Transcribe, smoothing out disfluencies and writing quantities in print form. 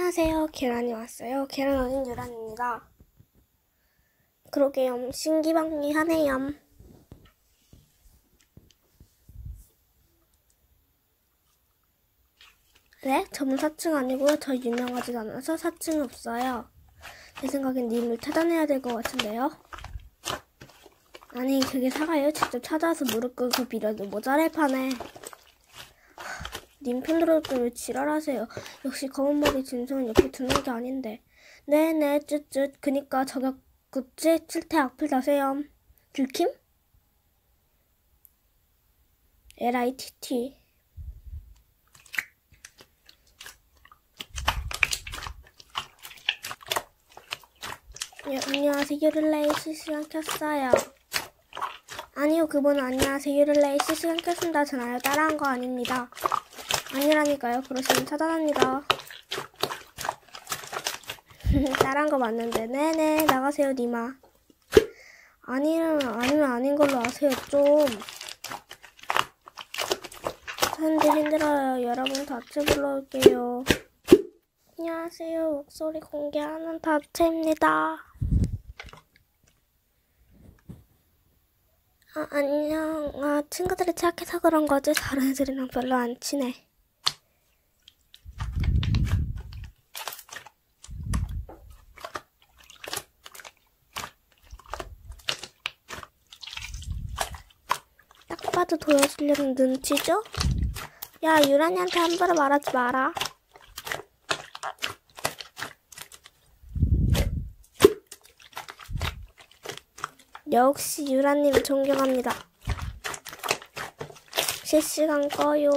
안녕하세요. 계란이 왔어요. 계란 어린 유란입니다. 그러게요. 신기방기하네요. 네? 저는 4층 아니고요. 저 유명하지 않아서 4층 없어요. 제 생각엔 님을 찾아내야 될 것 같은데요. 아니 그게 사가요? 직접 찾아와서 무릎 꿇고 빌어도 모자랄 판에. 님 편들어도 왜 지랄하세요. 역시 검은머리 진성은 옆에 두는 게 아닌데. 네네 쯧쯧. 그니까 저격 굿즈 7태 악플 다세요. 들킴? LITT. 안녕하세요. 릴레이 실시간 켰어요. 아니요, 그분은 안녕하세요. 릴레이 실시간 켰습니다잖아요. 따라한 거 아닙니다. 아니라니까요. 그러시면 차단합니다. 따라한 거 맞는데. 네네, 나가세요, 니마. 아니면 아닌 걸로 아세요, 좀. 사람들 힘들어요. 여러분 다채 불러올게요. 안녕하세요. 목소리 공개하는 다채입니다. 안녕. 친구들이 착해서 그런 거지. 다른 애들이랑 별로 안 친해. 딱 봐도 보여주려는 눈치죠? 야, 유란이한테 함부로 말하지 마라. 역시 유란님 존경합니다. 실시간 꺼요.